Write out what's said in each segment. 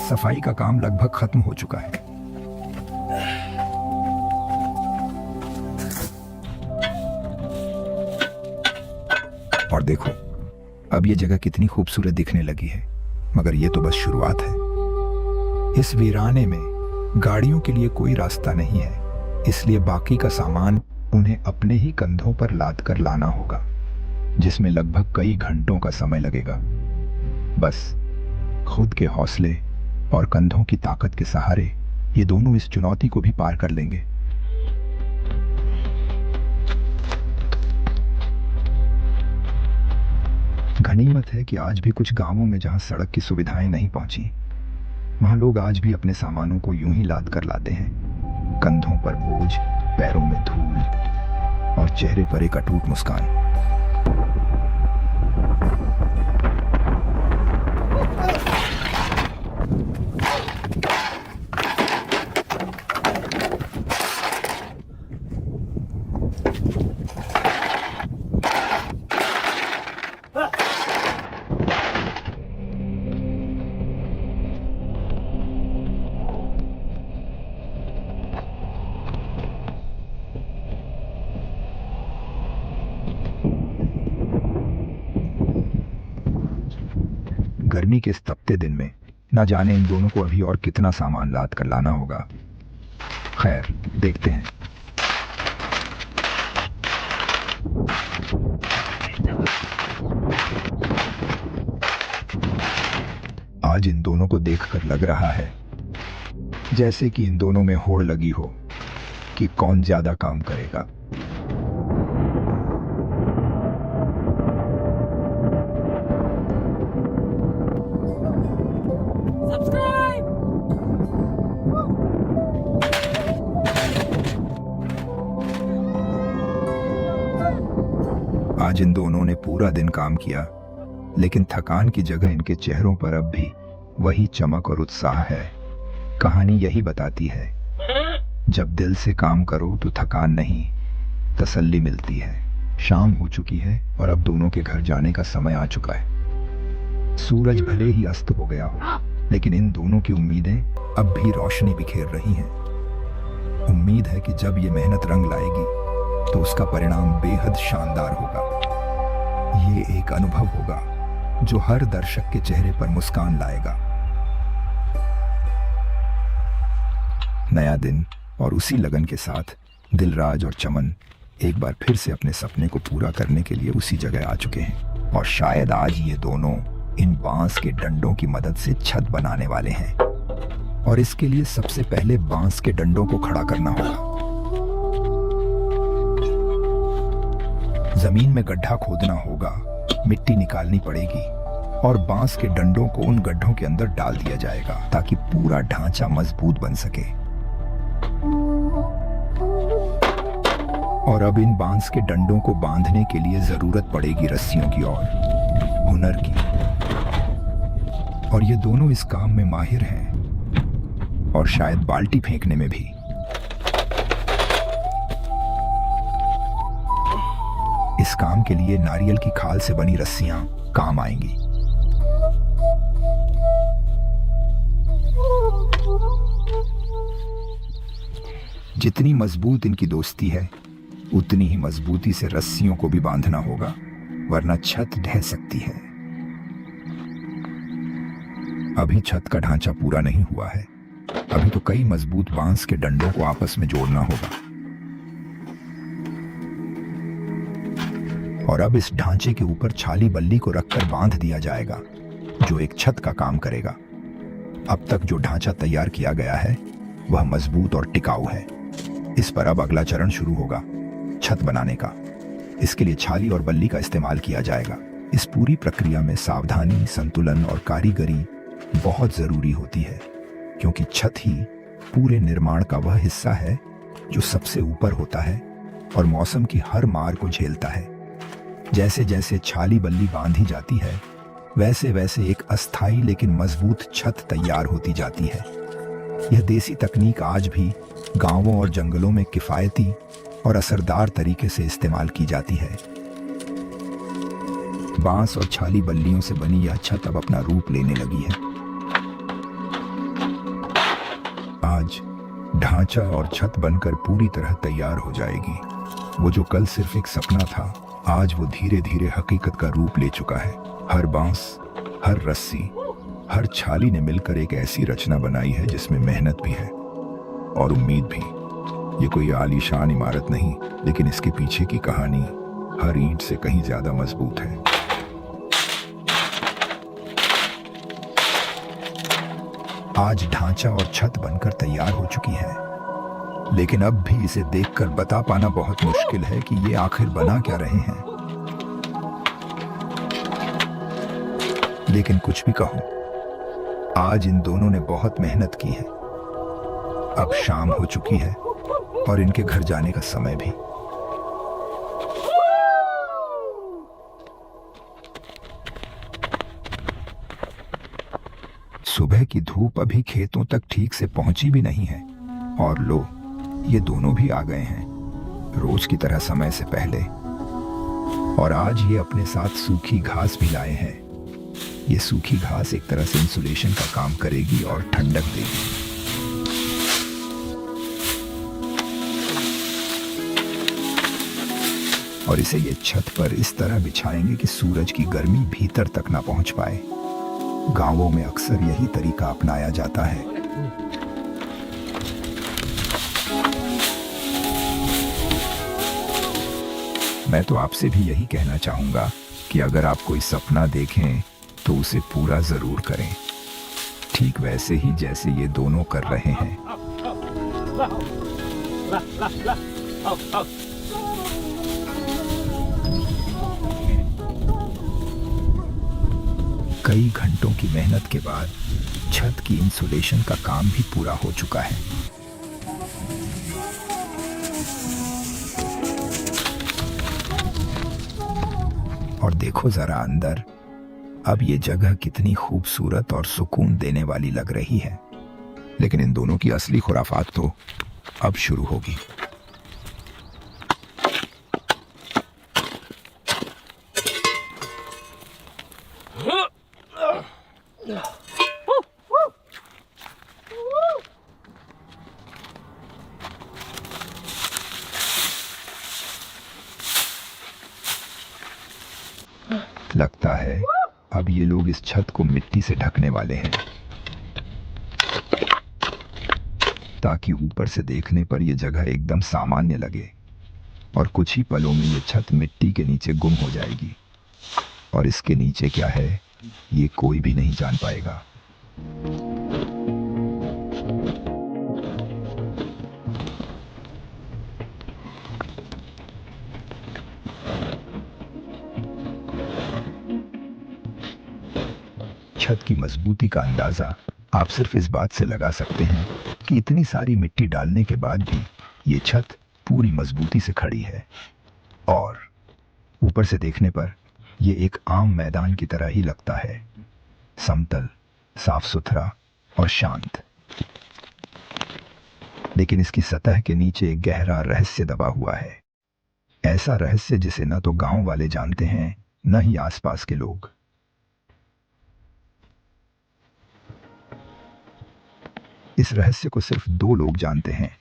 सफाई का काम लगभग खत्म हो चुका है। और देखो अब ये जगह कितनी खूबसूरत दिखने लगी है। मगर ये तो बस शुरुआत है। इस वीराने में गाड़ियों के लिए कोई रास्ता नहीं है, इसलिए बाकी का सामान उन्हें अपने ही कंधों पर लाद कर लाना होगा, जिसमें लगभग कई घंटों का समय लगेगा। बस खुद के हौसले और कंधों की ताकत के सहारे ये दोनों इस चुनौती को भी पार कर लेंगे। गनीमत है कि आज भी कुछ गांवों में जहां सड़क की सुविधाएं नहीं पहुंची, वहां लोग आज भी अपने सामानों को यूं ही लाद कर लाते हैं। कंधों पर बोझ, पैरों में धूल और चेहरे पर एक अटूट मुस्कान। गर्मी के इस तपते दिन में न जाने इन दोनों को अभी और कितना सामान लाद कर लाना होगा। खैर, देखते हैं। आज इन दोनों को देखकर लग रहा है जैसे कि इन दोनों में होड़ लगी हो कि कौन ज्यादा काम करेगा। आज इन दोनों ने पूरा दिन काम किया, लेकिन थकान की जगह इनके चेहरों पर अब भी वही चमक और उत्साह है। कहानी यही बताती है, जब दिल से काम करो तो थकान नहीं, तसल्ली मिलती है। शाम हो चुकी है और अब दोनों के घर जाने का समय आ चुका है। सूरज भले ही अस्त हो गया हो, लेकिन इन दोनों की उम्मीदें अब भी रोशनी बिखेर रही हैं। उम्मीद है कि जब ये मेहनत रंग लाएगी तो उसका परिणाम बेहद शानदार होगा। ये एक अनुभव होगा जो हर दर्शक के चेहरे पर मुस्कान लाएगा। नया दिन और उसी लगन के साथ दिलराज और चमन एक बार फिर से अपने सपने को पूरा करने के लिए उसी जगह आ चुके हैं। और शायद आज ये दोनों इन बांस के डंडों की मदद से छत बनाने वाले हैं। और इसके लिए सबसे पहले बांस के डंडों को खड़ा करना होगा। जमीन में गड्ढा खोदना होगा, मिट्टी निकालनी पड़ेगी और बांस के डंडों को उन गड्ढों के अंदर डाल दिया जाएगा ताकि पूरा ढांचा मजबूत बन सके। और अब इन बांस के डंडों को बांधने के लिए जरूरत पड़ेगी रस्सियों की और हुनर की। और ये दोनों इस काम में माहिर हैं, और शायद बाल्टी फेंकने में भी। इस काम के लिए नारियल की खाल से बनी रस्सियां काम आएंगी। जितनी मजबूत इनकी दोस्ती है, उतनी ही मजबूती से रस्सियों को भी बांधना होगा, वरना छत ढह सकती है। अभी छत का ढांचा पूरा नहीं हुआ है। अभी तो कई मजबूत बांस के डंडों को आपस में जोड़ना होगा। और अब इस ढांचे के ऊपर छाली बल्ली को रखकर बांध दिया जाएगा, जो एक छत का काम करेगा। अब तक जो ढांचा तैयार किया गया है वह मजबूत और टिकाऊ है। इस पर अब अगला चरण शुरू होगा, छत बनाने का। इसके लिए छाली और बल्ली का इस्तेमाल किया जाएगा। इस पूरी प्रक्रिया में सावधानी, संतुलन और कारीगरी बहुत जरूरी होती है, क्योंकि छत ही पूरे निर्माण का वह हिस्सा है जो सबसे ऊपर होता है और मौसम की हर मार को झेलता है। जैसे जैसे छाली बल्ली बांधी जाती है, वैसे वैसे एक अस्थाई लेकिन मजबूत छत तैयार होती जाती है। यह देसी तकनीक आज भी गांवों और जंगलों में किफायती और असरदार तरीके से इस्तेमाल की जाती है। बांस और छाली बल्लियों से बनी यह छत अब अपना रूप लेने लगी है। ढांचा और छत बनकर पूरी तरह तैयार हो जाएगी। वो जो कल सिर्फ एक सपना था, आज वो धीरे धीरे हकीकत का रूप ले चुका है। हर बांस, हर रस्सी, हर छाली ने मिलकर एक ऐसी रचना बनाई है जिसमें मेहनत भी है और उम्मीद भी। ये कोई आलीशान इमारत नहीं, लेकिन इसके पीछे की कहानी हर ईंट से कहीं ज्यादा मजबूत है। आज ढांचा और छत बनकर तैयार हो चुकी है, लेकिन अब भी इसे देखकर बता पाना बहुत मुश्किल है कि ये आखिर बना क्या रहे हैं। लेकिन कुछ भी कहो, आज इन दोनों ने बहुत मेहनत की है। अब शाम हो चुकी है और इनके घर जाने का समय भी। सुबह की धूप अभी खेतों तक ठीक से पहुंची भी नहीं है और लो, ये दोनों भी आ गए हैं, रोज की तरह समय से पहले। और आज ये अपने साथ सूखी घास भी लाए हैं। ये सूखी घास एक तरह से इंसुलेशन का काम करेगी और ठंडक देगी। और इसे ये छत पर इस तरह बिछाएंगे कि सूरज की गर्मी भीतर तक ना पहुंच पाए। गांवों में अक्सर यही तरीका अपनाया जाता है। मैं तो आपसे भी यही कहना चाहूंगा कि अगर आप कोई सपना देखें तो उसे पूरा जरूर करें, ठीक वैसे ही जैसे ये दोनों कर रहे हैं। कई घंटों की मेहनत के बाद छत की इंसुलेशन का काम भी पूरा हो चुका है। और देखो जरा अंदर, अब ये जगह कितनी खूबसूरत और सुकून देने वाली लग रही है। लेकिन इन दोनों की असली खुराफात तो अब शुरू होगी। लगता है अब ये लोग इस छत को मिट्टी से ढकने वाले हैं, ताकि ऊपर से देखने पर यह जगह एकदम सामान्य लगे। और कुछ ही पलों में ये छत मिट्टी के नीचे गुम हो जाएगी और इसके नीचे क्या है ये कोई भी नहीं जान पाएगा। छत की मजबूती का अंदाजा आप सिर्फ इस बात से लगा सकते हैं कि इतनी सारी मिट्टी डालने के बाद भी ये छत पूरी मजबूती से खड़ी है। और ऊपर से देखने पर ये एक आम मैदान की तरह ही लगता है, समतल, साफ सुथरा और शांत। लेकिन इसकी सतह के नीचे एक गहरा रहस्य दबा हुआ है। ऐसा रहस्य जिसे न तो गांव वाले जानते हैं, न ही आसपास के लोग। इस रहस्य को सिर्फ दो लोग जानते हैं,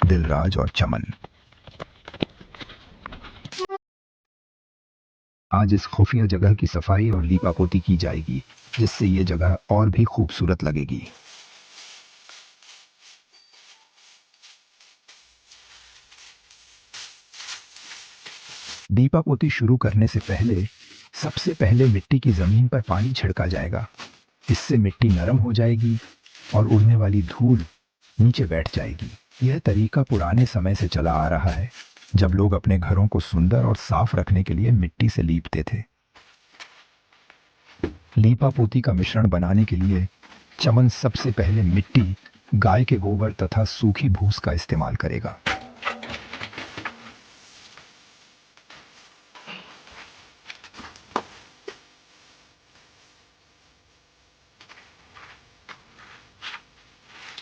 दिलराज और चमन। आज इस खुफिया जगह की सफाई और लीपापोती की जाएगी, जिससे ये जगह और भी खूबसूरत लगेगी। लीपापोती शुरू करने से पहले सबसे पहले मिट्टी की जमीन पर पानी छिड़का जाएगा। इससे मिट्टी नरम हो जाएगी और उड़ने वाली धूल नीचे बैठ जाएगी। यह तरीका पुराने समय से चला आ रहा है, जब लोग अपने घरों को सुंदर और साफ रखने के लिए मिट्टी से लीपते थे। लीपापोती का मिश्रण बनाने के लिए चमन सबसे पहले मिट्टी, गाय के गोबर तथा सूखी भूस का इस्तेमाल करेगा।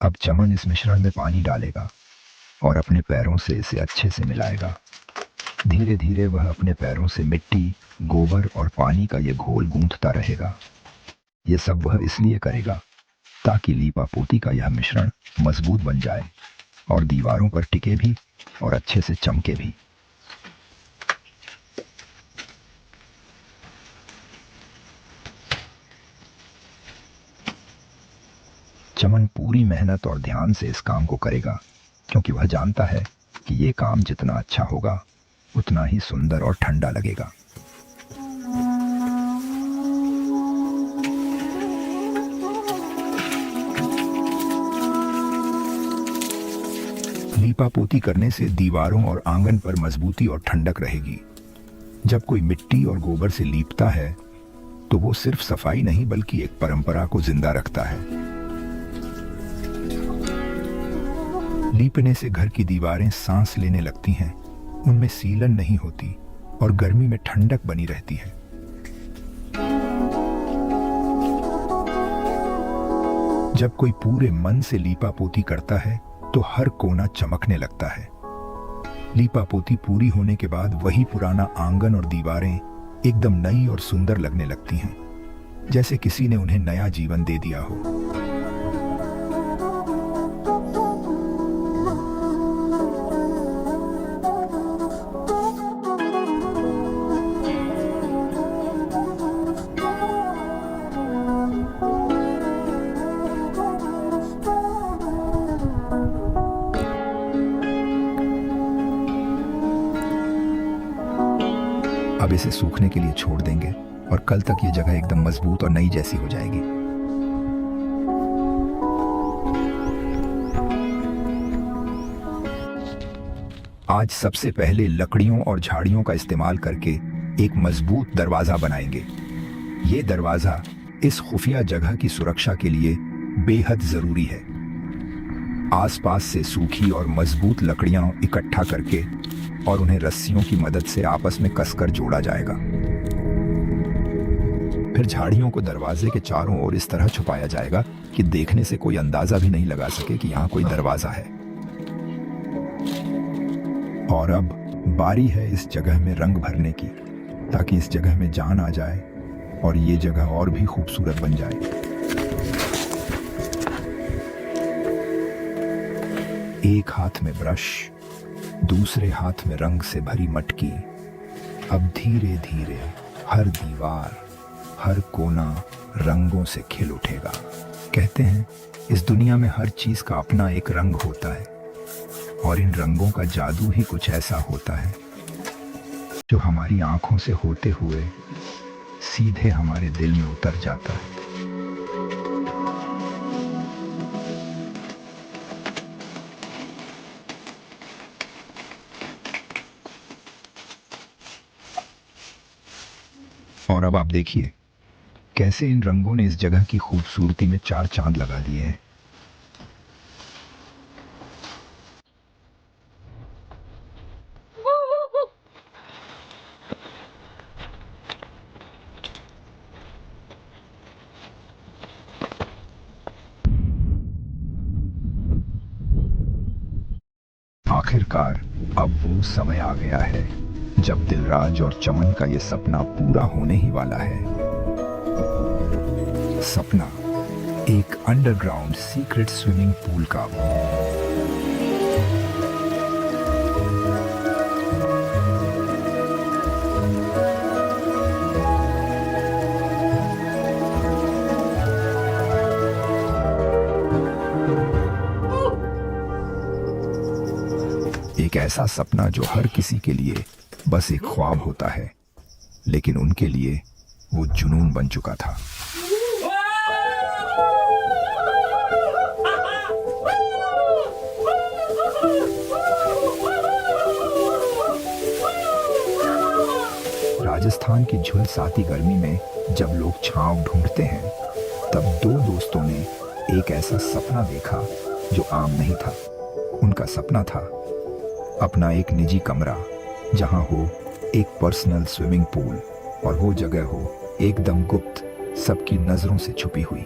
अब चमन इस मिश्रण में पानी डालेगा और अपने पैरों से इसे अच्छे से मिलाएगा। धीरे धीरे वह अपने पैरों से मिट्टी, गोबर और पानी का ये घोल गूंथता रहेगा। ये सब वह इसलिए करेगा ताकि लीपापोती का यह मिश्रण मजबूत बन जाए और दीवारों पर टिके भी और अच्छे से चमके भी। चमन पूरी मेहनत और ध्यान से इस काम को करेगा, क्योंकि वह जानता है कि ये काम जितना अच्छा होगा उतना ही सुंदर और ठंडा लगेगा। लीपापोती करने से दीवारों और आंगन पर मजबूती और ठंडक रहेगी। जब कोई मिट्टी और गोबर से लीपता है तो वो सिर्फ सफाई नहीं बल्कि एक परंपरा को जिंदा रखता है। लीपने से घर की दीवारें सांस लेने लगती हैं, उनमें सीलन नहीं होती और गर्मी में ठंडक बनी रहती है। जब कोई पूरे मन से लीपापोती करता है तो हर कोना चमकने लगता है। लीपापोती पूरी होने के बाद वही पुराना आंगन और दीवारें एकदम नई और सुंदर लगने लगती हैं, जैसे किसी ने उन्हें नया जीवन दे दिया हो। अब इसे सूखने के लिए छोड़ देंगे और कल तक ये जगह एकदम मजबूत और नई जैसी हो जाएगी। आज सबसे पहले लकड़ियों और झाड़ियों का इस्तेमाल करके एक मजबूत दरवाजा बनाएंगे। ये दरवाजा इस खुफिया जगह की सुरक्षा के लिए बेहद जरूरी है। आसपास से सूखी और मजबूत लकड़ियां इकट्ठा करके और उन्हें रस्सियों की मदद से आपस में कसकर जोड़ा जाएगा। फिर झाड़ियों को दरवाजे के चारों ओर इस तरह छुपाया जाएगा कि देखने से कोई अंदाजा भी नहीं लगा सके कि यहाँ कोई दरवाजा है। और अब बारी है इस जगह में रंग भरने की, ताकि इस जगह में जान आ जाए और ये जगह और भी खूबसूरत बन जाए। एक हाथ में ब्रश, दूसरे हाथ में रंग से भरी मटकी। अब धीरे धीरे हर दीवार, हर कोना रंगों से खिल उठेगा। कहते हैं इस दुनिया में हर चीज का अपना एक रंग होता है और इन रंगों का जादू ही कुछ ऐसा होता है जो हमारी आंखों से होते हुए सीधे हमारे दिल में उतर जाता है। और अब आप देखिए कैसे इन रंगों ने इस जगह की खूबसूरती में चार चांद लगा दिए हैं। आखिरकार अब वो समय आ गया है जब दिलराज और चमन का ये सपना पूरा होने ही वाला है। सपना एक अंडरग्राउंड सीक्रेट स्विमिंग पूल का। एक ऐसा सपना जो हर किसी के लिए बस एक ख्वाब होता है, लेकिन उनके लिए वो जुनून बन चुका था। राजस्थान की झुलसाती गर्मी में जब लोग छांव ढूंढते हैं, तब दो दोस्तों ने एक ऐसा सपना देखा जो आम नहीं था। उनका सपना था अपना एक निजी कमरा, जहां हो एक पर्सनल स्विमिंग पूल और वो जगह हो एकदम गुप्त, सबकी नजरों से छुपी हुई।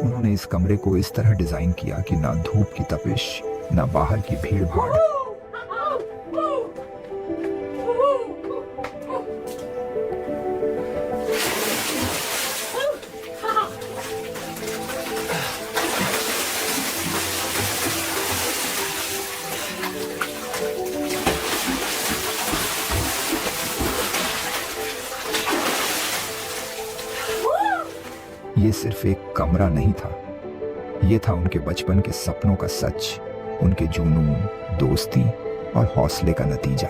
उन्होंने इस कमरे को इस तरह डिजाइन किया कि ना धूप की तपिश, ना बाहर की भीड़ भाड़। ये सिर्फ एक कमरा नहीं था, ये था उनके बचपन के सपनों का सच, उनके जुनून, दोस्ती और हौसले का नतीजा।